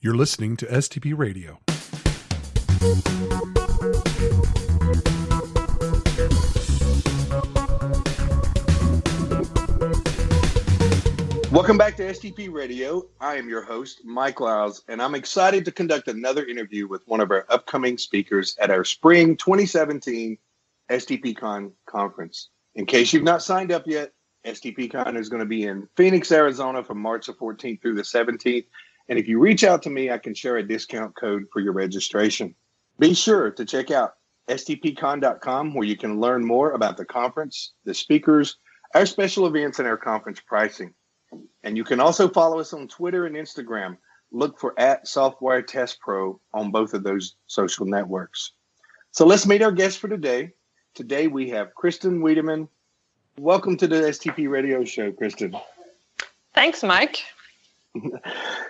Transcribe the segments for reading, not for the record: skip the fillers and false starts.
You're listening to STP Radio. Welcome back to STP Radio. I am your host, Mike Lyles, and I'm excited to conduct another interview with one of our upcoming speakers at our Spring 2017 STPCon conference. In case you've not signed up yet, STPCon is going to be in Phoenix, Arizona from March the 14th through the 17th. And if you reach out to me, I can share a discount code for your registration. Be sure to check out stpcon.com where you can learn more about the conference, the speakers, our special events, and our conference pricing. And you can also follow us on Twitter and Instagram. Look for @SoftwareTestPro on both of those social networks. So let's meet our guest for today. Today we have Christin Wiedemann. Welcome to the STP Radio show, Christin. Thanks, Mike.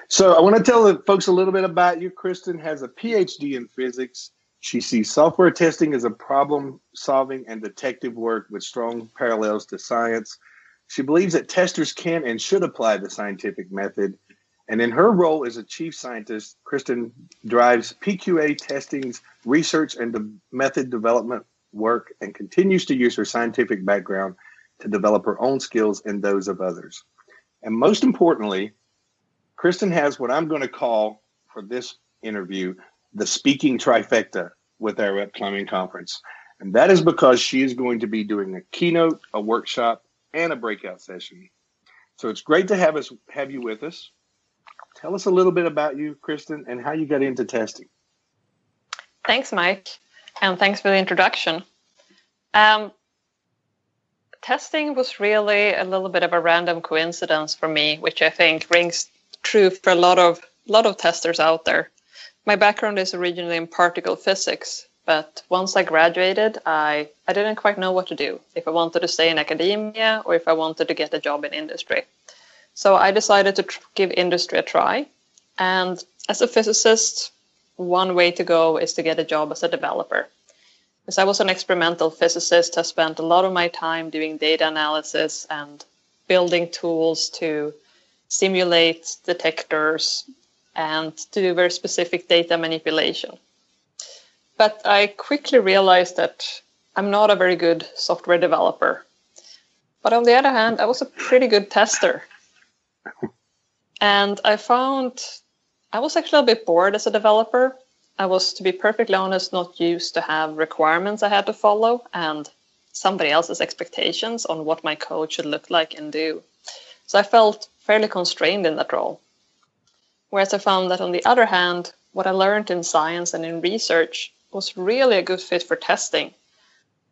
So I want to tell the folks a little bit about you. Christin has a PhD in physics. She sees software testing as a problem-solving and detective work with strong parallels to science. She believes that testers can and should apply the scientific method. And in her role as a chief scientist, Christin drives PQA Testing's research and method development work and continues to use her scientific background to develop her own skills and those of others. And most importantly, Christin has what I'm going to call for this interview, the speaking trifecta with our upcoming conference. And that is because she is going to be doing a keynote, a workshop, and a breakout session. So it's great to have you with us. Tell us a little bit about you, Christin, and how you got into testing. Thanks, Mike, and thanks for the introduction. Testing was really a little bit of a random coincidence for me, which I think rings true for a lot of testers out there. My background is originally in particle physics, but once I graduated, I didn't quite know what to do, if I wanted to stay in academia or if I wanted to get a job in industry. So I decided to give industry a try. And as a physicist, one way to go is to get a job as a developer. Because I was an experimental physicist, I spent a lot of my time doing data analysis and building tools to simulate detectors and to do very specific data manipulation. But I quickly realized that I'm not a very good software developer. But on the other hand, I was a pretty good tester. And I found I was actually a bit bored as a developer. I was, to be perfectly honest, not used to have requirements I had to follow and somebody else's expectations on what my code should look like and do. So I felt fairly constrained in that role. Whereas I found that on the other hand, what I learned in science and in research was really a good fit for testing,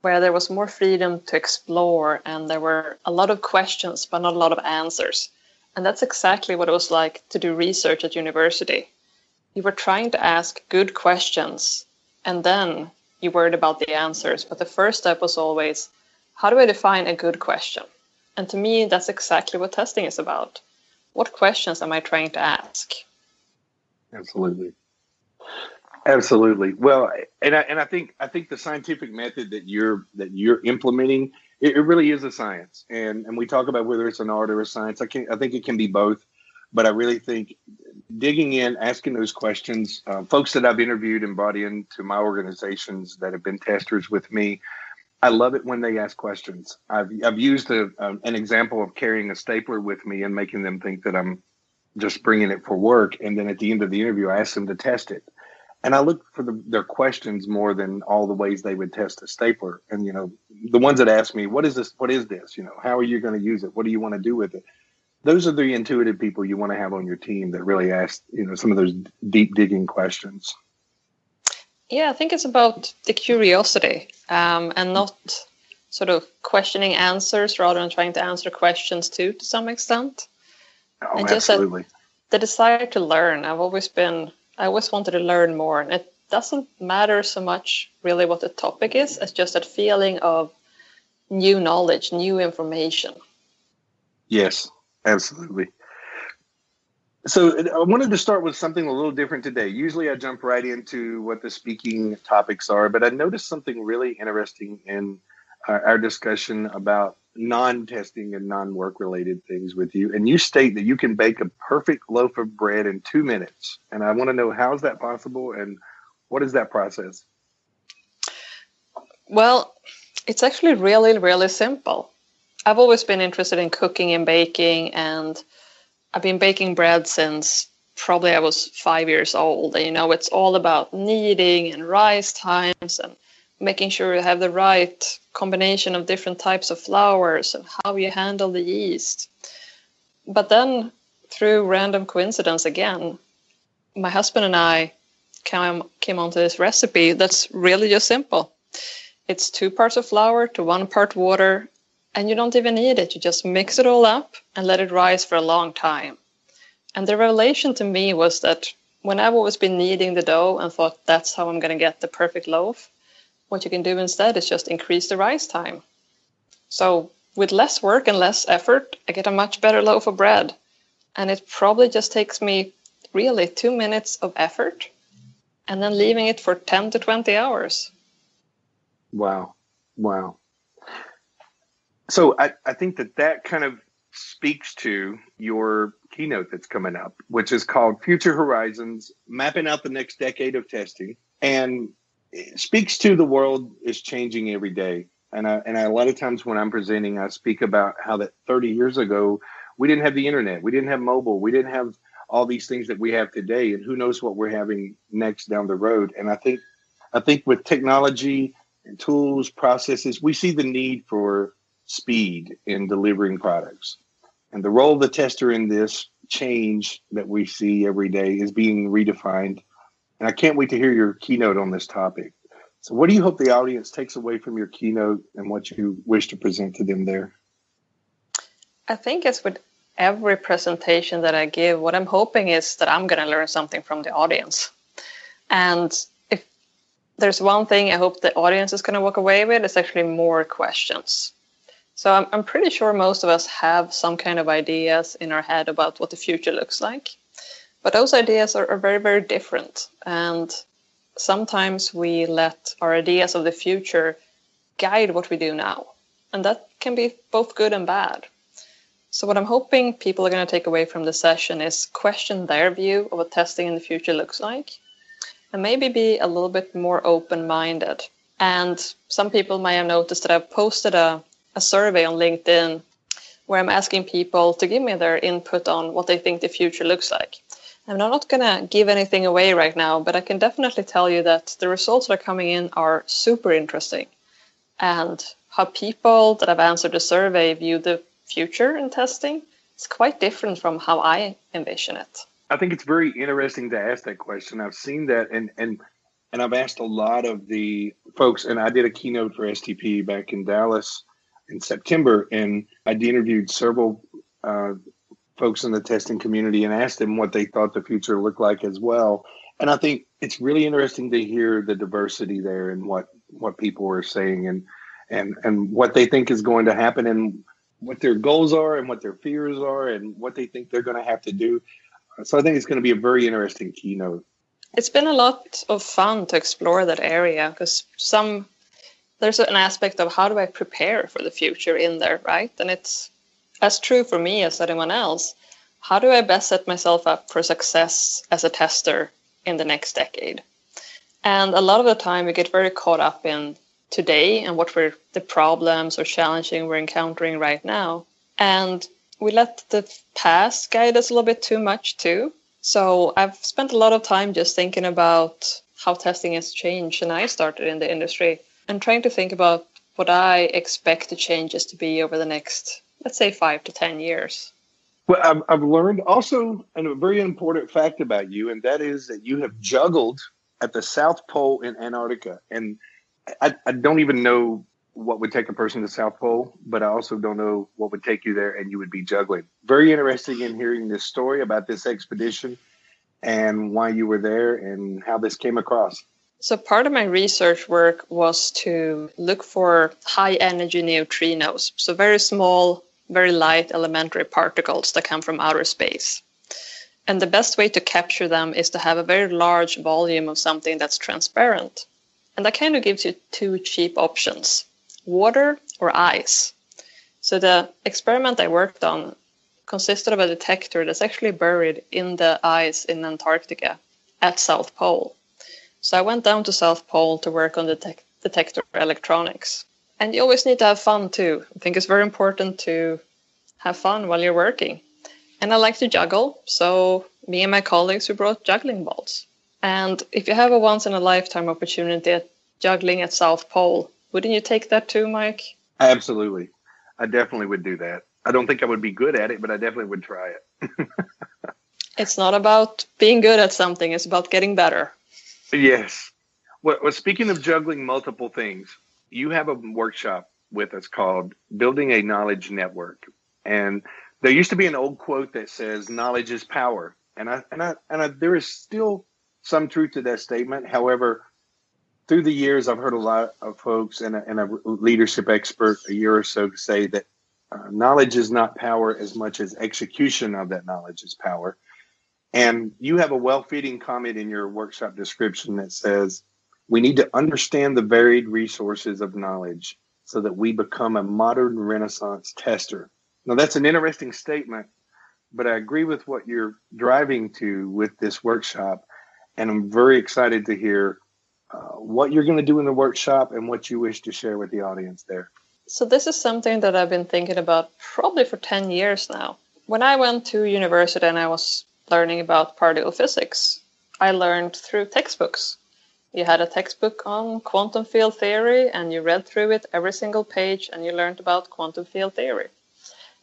where there was more freedom to explore and there were a lot of questions, but not a lot of answers. And that's exactly what it was like to do research at university. You were trying to ask good questions and then you worried about the answers. But the first step was always, how do I define a good question? And to me, that's exactly what testing is about. What questions am I trying to ask? Absolutely. Absolutely. Well, and I think the scientific method that you're implementing, it really is a science. And we talk about whether it's an art or a science. I think it can be both. But I really think digging in, asking those questions, folks that I've interviewed and brought into my organizations that have been testers with me, I love it when they ask questions. I've used an example of carrying a stapler with me and making them think that I'm just bringing it for work. And then at the end of the interview, I ask them to test it. And I look for their questions more than all the ways they would test a stapler. And, the ones that ask me, what is this? What is this? How are you going to use it? What do you want to do with it? Those are the intuitive people you want to have on your team that really ask, some of those deep digging questions. Yeah, I think it's about the curiosity and not sort of questioning answers rather than trying to answer questions too, to some extent. Oh, and just absolutely. The desire to learn. I always wanted to learn more. And it doesn't matter so much really what the topic is. It's just that feeling of new knowledge, new information. Yes, absolutely. So I wanted to start with something a little different today. Usually I jump right into what the speaking topics are, but I noticed something really interesting in our discussion about non-testing and non-work related things with you. And you state that you can bake a perfect loaf of bread in 2 minutes. And I want to know, how is that possible and what is that process? Well, it's actually really, really simple. I've always been interested in cooking and baking, and I've been baking bread since probably I was 5 years old. And, it's all about kneading and rise times and making sure you have the right combination of different types of flours and how you handle the yeast. But then, through random coincidence again, my husband and I came onto this recipe that's really just simple. It's 2 parts of flour to 1 part water, and you don't even need it. You just mix it all up and let it rise for a long time. And the revelation to me was that when I've always been kneading the dough and thought that's how I'm going to get the perfect loaf, what you can do instead is just increase the rise time. So with less work and less effort, I get a much better loaf of bread. And it probably just takes me really 2 minutes of effort and then leaving it for 10 to 20 hours. Wow. So I think that kind of speaks to your keynote that's coming up, which is called Future Horizons, Mapping Out the Next Decade of Testing. And it speaks to the world is changing every day. And a lot of times when I'm presenting, I speak about how that 30 years ago, we didn't have the internet. We didn't have mobile. We didn't have all these things that we have today. And who knows what we're having next down the road. And I think with technology and tools, processes, we see the need for speed in delivering products. And the role of the tester in this change that we see every day is being redefined. And I can't wait to hear your keynote on this topic. So what do you hope the audience takes away from your keynote and what you wish to present to them there? I think as with every presentation that I give, what I'm hoping is that I'm going to learn something from the audience. And if there's one thing I hope the audience is going to walk away with, it's actually more questions. So I'm pretty sure most of us have some kind of ideas in our head about what the future looks like. But those ideas are very, very different. And sometimes we let our ideas of the future guide what we do now. And that can be both good and bad. So what I'm hoping people are going to take away from the session is question their view of what testing in the future looks like. And maybe be a little bit more open-minded. And some people might have noticed that I've posted a survey on LinkedIn where I'm asking people to give me their input on what they think the future looks like. I'm not going to give anything away right now, but I can definitely tell you that the results that are coming in are super interesting. And how people that have answered the survey view the future in testing is quite different from how I envision it. I think it's very interesting to ask that question. I've seen that and I've asked a lot of the folks, and I did a keynote for STP back in Dallas in September, and I interviewed several folks in the testing community and asked them what they thought the future looked like as well. And I think it's really interesting to hear the diversity there and what people are saying and what they think is going to happen and what their goals are and what their fears are and what they think they're going to have to do. So I think it's going to be a very interesting keynote. It's been a lot of fun to explore that area because there's an aspect of how do I prepare for the future in there, right? And it's as true for me as anyone else. How do I best set myself up for success as a tester in the next decade? And a lot of the time we get very caught up in today and what the problems or challenging we're encountering right now. And we let the past guide us a little bit too much too. So I've spent a lot of time just thinking about how testing has changed and I started in the industry and trying to think about what I expect the changes to be over the next, let's say, 5 to 10 years. Well, I've learned also a very important fact about you, and that is that you have juggled at the South Pole in Antarctica. And I don't even know what would take a person to the South Pole, but I also don't know what would take you there and you would be juggling. Very interesting in hearing this story about this expedition and why you were there and how this came across. So part of my research work was to look for high energy neutrinos, so very small, very light elementary particles that come from outer space. And the best way to capture them is to have a very large volume of something that's transparent. And that kind of gives you two cheap options, water or ice. So the experiment I worked on consisted of a detector that's actually buried in the ice in Antarctica at South Pole. So I went down to South Pole to work on the detector electronics. And you always need to have fun too. I think it's very important to have fun while you're working. And I like to juggle, so me and my colleagues, we brought juggling balls. And if you have a once-in-a-lifetime opportunity at juggling at South Pole, wouldn't you take that too, Mike? Absolutely. I definitely would do that. I don't think I would be good at it, but I definitely would try it. It's not about being good at something, it's about getting better. Yes. Well, speaking of juggling multiple things, you have a workshop with us called Building a Knowledge Network. And there used to be an old quote that says, knowledge is power. And there is still some truth to that statement. However, through the years, I've heard a lot of folks and a leadership expert a year or so say that knowledge is not power as much as execution of that knowledge is power. And you have a well-fitting comment in your workshop description that says, we need to understand the varied resources of knowledge so that we become a modern Renaissance tester. Now, that's an interesting statement, but I agree with what you're driving to with this workshop. And I'm very excited to hear what you're going to do in the workshop and what you wish to share with the audience there. So this is something that I've been thinking about probably for 10 years now. When I went to university and I was learning about particle physics, I learned through textbooks. You had a textbook on quantum field theory and you read through it every single page and you learned about quantum field theory.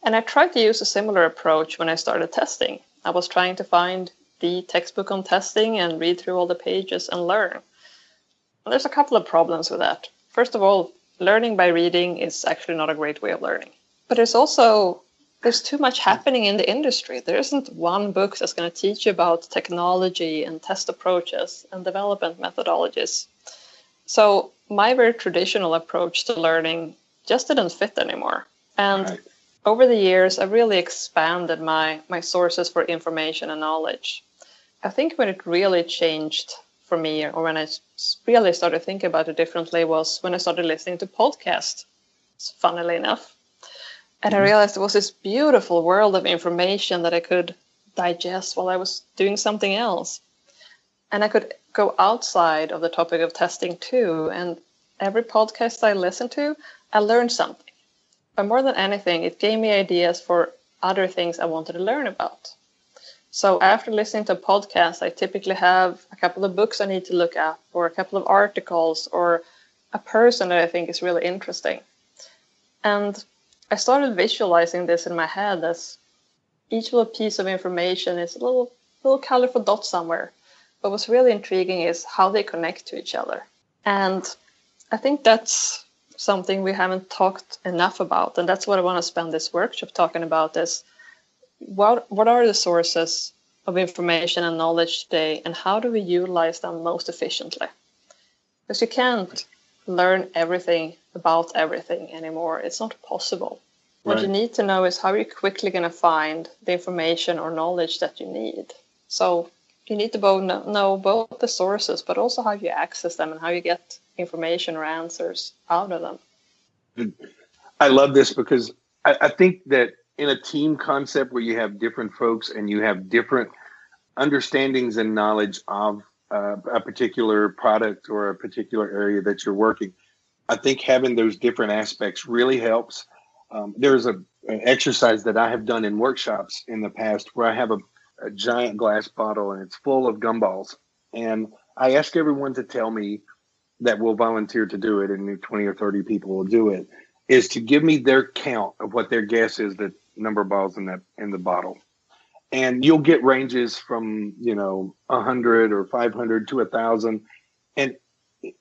And I tried to use a similar approach when I started testing. I was trying to find the textbook on testing and read through all the pages and learn. And there's a couple of problems with that. First of all, learning by reading is actually not a great way of learning. But there's too much happening in the industry. There isn't one book that's going to teach you about technology and test approaches and development methodologies. So my very traditional approach to learning just didn't fit anymore. And over the years, I really expanded my sources for information and knowledge. I think when it really changed for me, or when I really started thinking about it differently, was when I started listening to podcasts, funnily enough. And I realized there was this beautiful world of information that I could digest while I was doing something else. And I could go outside of the topic of testing too. And every podcast I listened to, I learned something. But more than anything, it gave me ideas for other things I wanted to learn about. So after listening to a podcast, I typically have a couple of books I need to look at, or a couple of articles, or a person that I think is really interesting. And I started visualizing this in my head as each little piece of information is a little colorful dot somewhere. But what's really intriguing is how they connect to each other. And I think that's something we haven't talked enough about. And that's what I want to spend this workshop talking about is what are the sources of information and knowledge today, and how do we utilize them most efficiently? Because you can't learn everything about everything anymore. It's not possible. What you need to know is how you're quickly going to find the information or knowledge that you need. So you need to know both the sources, but also how you access them and how you get information or answers out of them. I love this because I think that in a team concept where you have different folks and you have different understandings and knowledge of a particular product or a particular area that you're working, I think having those different aspects really helps. There's an exercise that I have done in workshops in the past where I have a giant glass bottle and it's full of gumballs. And I ask everyone to tell me that will volunteer to do it, and 20 or 30 people will do it, is to give me their count of what their guess is the number of balls in the bottle. And you'll get ranges from, 100 or 500 to 1,000. And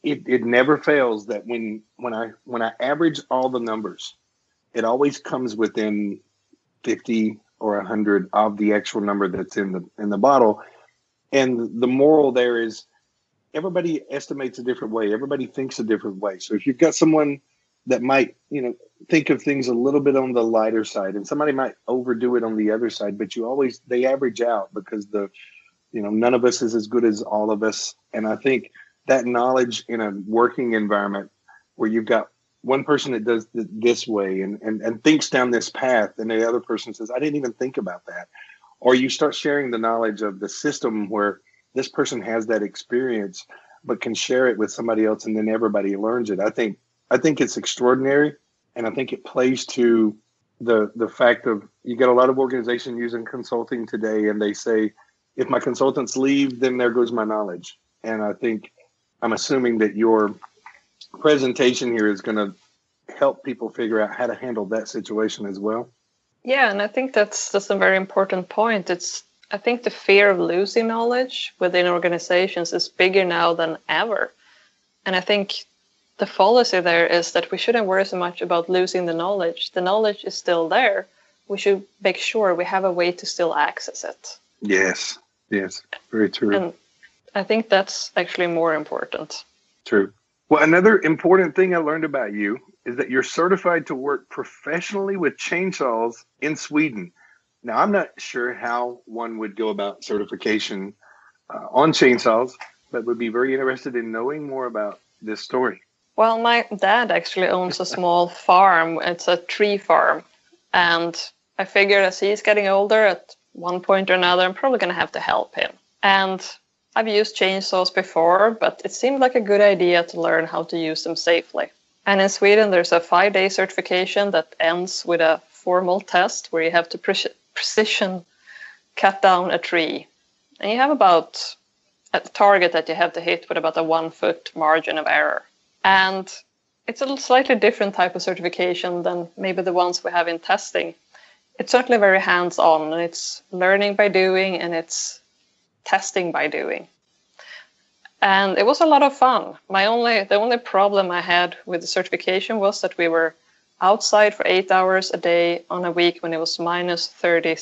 it never fails that when I average all the numbers, it always comes within 50 or 100 of the actual number that's in the bottle. And the moral there is everybody estimates a different way. Everybody thinks a different way. So if you've got someone that might, think of things a little bit on the lighter side, and somebody might overdo it on the other side, but they average out because none of us is as good as all of us. And I think that knowledge in a working environment where you've got one person that does this way and thinks down this path, and the other person says, I didn't even think about that. Or you start sharing the knowledge of the system where this person has that experience, but can share it with somebody else, and then everybody learns it. I think it's extraordinary, and I think it plays to the fact of, you get a lot of organizations using consulting today, and they say, if my consultants leave, then there goes my knowledge. And I'm assuming that your presentation here is going to help people figure out how to handle that situation as well. Yeah, and I think that's a very important point. I think the fear of losing knowledge within organizations is bigger now than ever. And I think the fallacy there is that we shouldn't worry so much about losing the knowledge. The knowledge is still there. We should make sure we have a way to still access it. Yes, very true. And I think that's actually more important. True. Well, another important thing I learned about you is that you're certified to work professionally with chainsaws in Sweden. Now, I'm not sure how one would go about certification on chainsaws, but would be very interested in knowing more about this story. Well, my dad actually owns a small farm. It's a tree farm. And I figured as he's getting older, at one point or another, I'm probably going to have to help him. And I've used chainsaws before, but it seemed like a good idea to learn how to use them safely. And in Sweden, there's a 5-day certification that ends with a formal test where you have to precision cut down a tree. And you have about a target that you have to hit with about a 1-foot margin of error. And it's a slightly different type of certification than maybe the ones we have in testing. It's certainly very hands-on, and it's learning by doing, and it's testing by doing. And it was a lot of fun. The only problem I had with the certification was that we were outside for 8 hours a day on a week when it was minus 30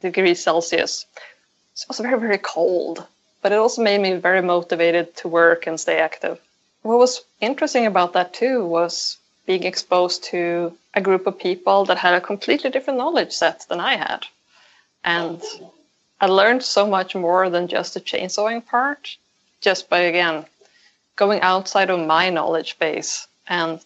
degrees Celsius. So it was very, very cold, but it also made me very motivated to work and stay active. What was interesting about that too was being exposed to a group of people that had a completely different knowledge set than I had. And I learned so much more than just the chainsawing part, just by, again, going outside of my knowledge base and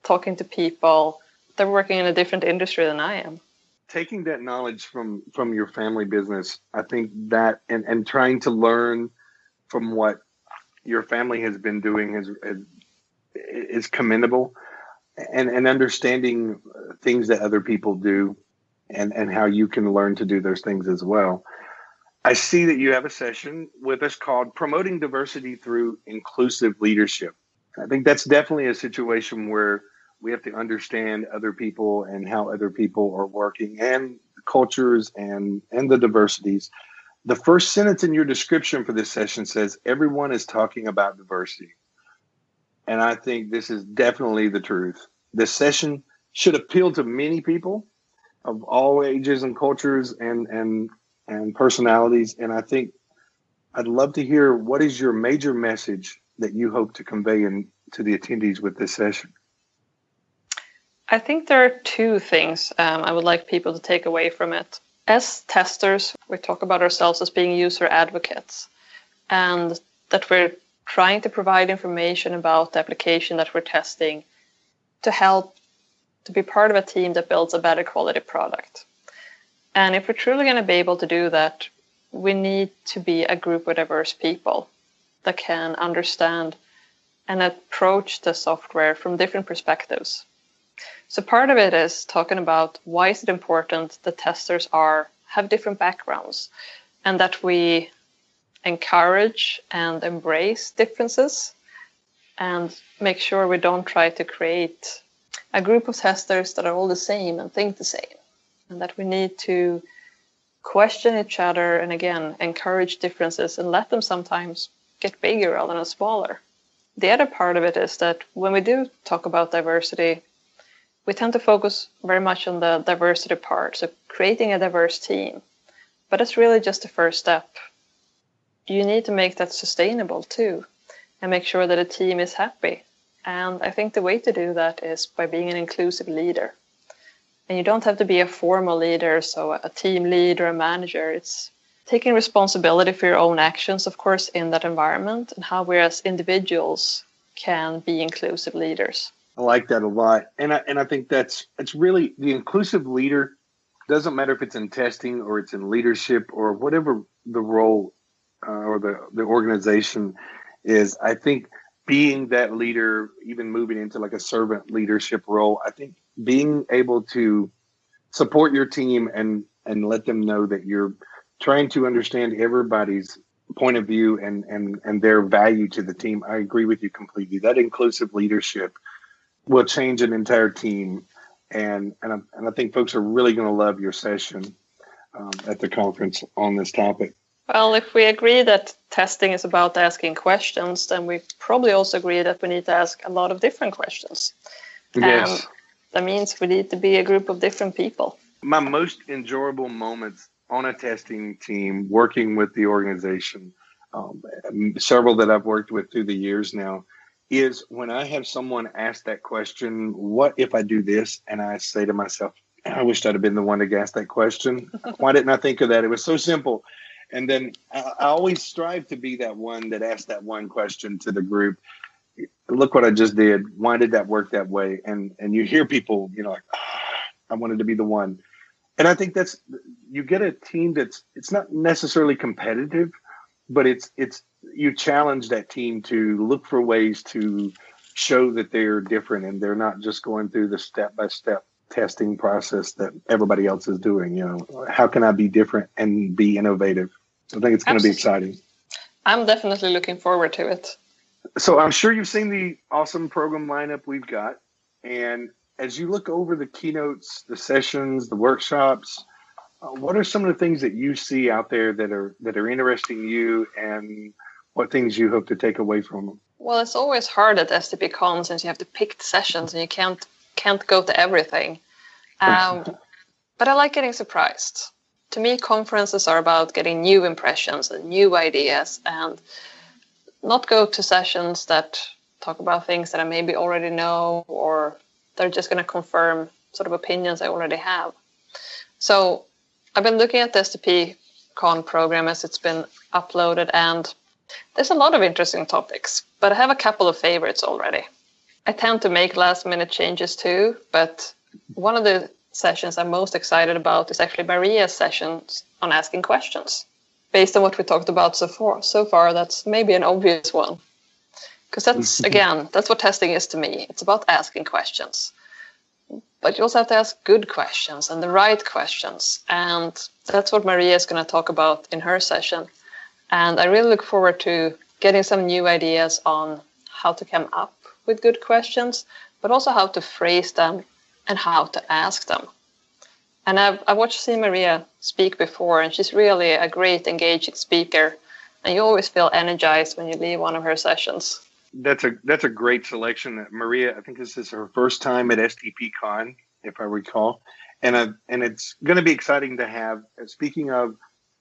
talking to people that are working in a different industry than I am. Taking that knowledge from your family business, I think that, and trying to learn from what your family has been doing is commendable, and understanding things that other people do and how you can learn to do those things as well. I see that you have a session with us called Promoting Diversity Through Inclusive Leadership. I think that's definitely a situation where we have to understand other people and how other people are working, and cultures and the diversities. The first sentence in your description for this session says, everyone is talking about diversity. And I think this is definitely the truth. This session should appeal to many people of all ages and cultures and personalities. And I think I'd love to hear, what is your major message that you hope to convey to the attendees with this session? I think there are two things I would like people to take away from it. As testers, we talk about ourselves as being user advocates, and that we're trying to provide information about the application that we're testing to help to be part of a team that builds a better quality product. And if we're truly going to be able to do that, we need to be a group of diverse people that can understand and approach the software from different perspectives. So part of it is talking about why is it important that testers have different backgrounds, and that we encourage and embrace differences and make sure we don't try to create a group of testers that are all the same and think the same, and that we need to question each other and, again, encourage differences and let them sometimes get bigger rather than smaller. The other part of it is that when we do talk about diversity, we tend to focus very much on the diversity part, so creating a diverse team. But it's really just the first step. You need to make that sustainable too, and make sure that a team is happy. And I think the way to do that is by being an inclusive leader. And you don't have to be a formal leader, so a team lead or a manager. It's taking responsibility for your own actions, of course, in that environment, and how we as individuals can be inclusive leaders. I like that a lot. And I think it's really the inclusive leader. Doesn't matter if it's in testing or it's in leadership or whatever the role or the organization is. I think being that leader, even moving into like a servant leadership role, I think being able to support your team and let them know that you're trying to understand everybody's point of view and their value to the team. I agree with you completely. That inclusive leadership will change an entire team. And I think folks are really going to love your session at the conference on this topic. Well, if we agree that testing is about asking questions, then we probably also agree that we need to ask a lot of different questions. Yes. And that means we need to be a group of different people. My most enjoyable moments on a testing team, working with the organization, several that I've worked with through the years now, is when I have someone ask that question, what if I do this? And I say to myself, I wish I'd have been the one to ask that question. Why didn't I think of that? It was so simple. And then I always strive to be that one that asked that one question to the group. Look what I just did. Why did that work that way? And you hear people, like, I wanted to be the one. And I think you get a team it's not necessarily competitive, but it's you challenge that team to look for ways to show that they're different and they're not just going through the step-by-step testing process that everybody else is doing. How can I be different and be innovative? So I think it's going to be exciting. I'm definitely looking forward to it. So I'm sure you've seen the awesome program lineup we've got. And as you look over the keynotes, the sessions, the workshops, what are some of the things that you see out there that are interesting you, and what things you hope to take away from them? Well, it's always hard at STPCon since you have to pick the sessions and you can't go to everything. But I like getting surprised. To me, conferences are about getting new impressions and new ideas, and not go to sessions that talk about things that I maybe already know, or they're just going to confirm sort of opinions I already have. So I've been looking at the STPCon program as it's been uploaded, and there's a lot of interesting topics, but I have a couple of favorites already. I tend to make last-minute changes too, but one of the sessions I'm most excited about is actually Maria's sessions on asking questions. Based on what we talked about so far, that's maybe an obvious one. Because that's what testing is to me. It's about asking questions. But you also have to ask good questions and the right questions. And that's what Maria is going to talk about in her session. And I really look forward to getting some new ideas on how to come up with good questions, but also how to phrase them and how to ask them. And I've watched Maria speak before, and she's really a great engaging speaker. And you always feel energized when you leave one of her sessions. That's a great selection. Maria, I think this is her first time at STPCon, if I recall. And it's going to be exciting to have, speaking of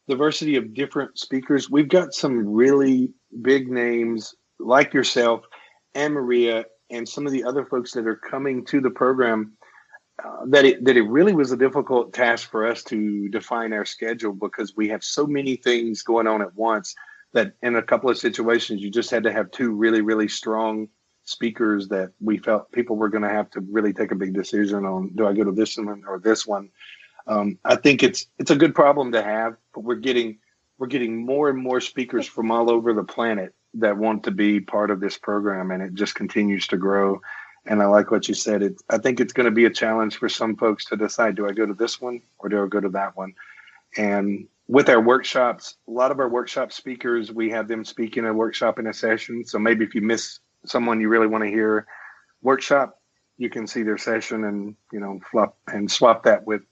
diversity of different speakers, we've got some really big names like yourself and Maria and some of the other folks that are coming to the program, that it really was a difficult task for us to define our schedule, because we have so many things going on at once that in a couple of situations, you just had to have two really, really strong speakers that we felt people were going to have to really take a big decision on. Do I go to this one or this one? I think it's a good problem to have, but we're getting more and more speakers from all over the planet that want to be part of this program, and it just continues to grow. And I like what you said. I think it's going to be a challenge for some folks to decide, do I go to this one or do I go to that one? And with our workshops, a lot of our workshop speakers, we have them speak in a workshop in a session. So maybe if you miss someone you really want to hear workshop, you can see their session and swap that with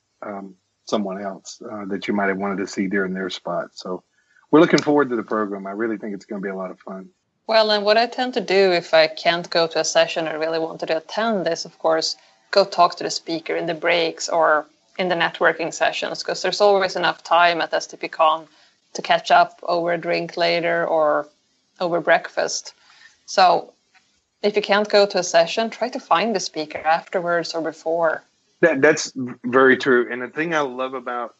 someone else that you might have wanted to see during their spot. So we're looking forward to the program. I really think it's going to be a lot of fun. Well, and what I tend to do if I can't go to a session or really wanted to attend is, of course, go talk to the speaker in the breaks or in the networking sessions, because there's always enough time at STPCon to catch up over a drink later or over breakfast. So if you can't go to a session, try to find the speaker afterwards or before. That's very true. And the thing I love about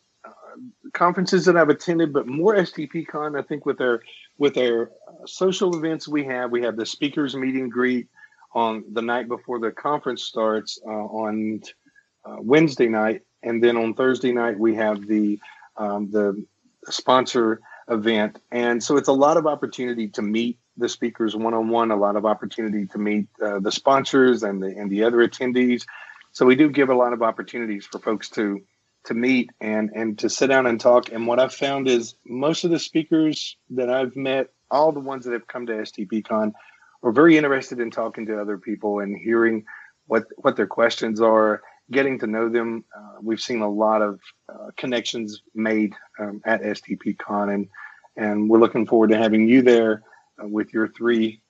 conferences that I've attended, but more STPCon, I think with our social events we have the speakers meet and greet. on the night before the conference starts on Wednesday night. And then on Thursday night, we have the sponsor event. And so it's a lot of opportunity to meet the speakers one-on-one, a lot of opportunity to meet the sponsors and the other attendees. So we do give a lot of opportunities for folks to meet and to sit down and talk. And what I've found is most of the speakers that I've met, all the ones that have come to STPCon, are very interested in talking to other people and hearing what their questions are, getting to know them. We've seen a lot of connections made at STPCon, and we're looking forward to having you there with your 3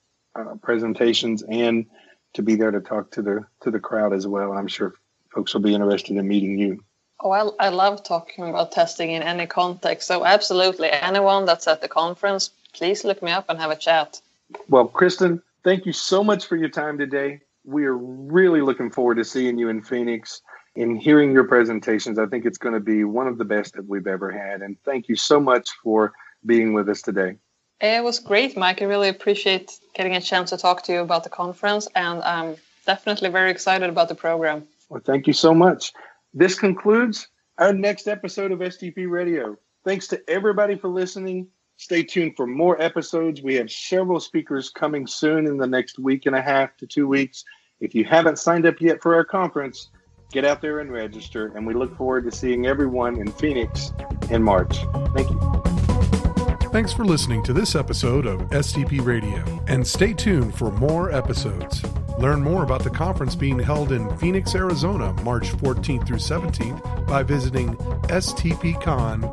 presentations and to be there to talk to the crowd as well. I'm sure folks will be interested in meeting you. Oh, I love talking about testing in any context. So absolutely, anyone that's at the conference, please look me up and have a chat. Well, Christin, thank you so much for your time today. We are really looking forward to seeing you in Phoenix and hearing your presentations. I think it's going to be one of the best that we've ever had. And thank you so much for being with us today. It was great, Mike. I really appreciate getting a chance to talk to you about the conference, and I'm definitely very excited about the program. Well, thank you so much. This concludes our next episode of STP Radio. Thanks to everybody for listening. Stay tuned for more episodes. We have several speakers coming soon in the next week and a half to 2 weeks. If you haven't signed up yet for our conference, get out there and register. And we look forward to seeing everyone in Phoenix in March. Thank you. Thanks for listening to this episode of STP Radio, and stay tuned for more episodes. Learn more about the conference being held in Phoenix, Arizona, March 14th through 17th by visiting stpcon.com.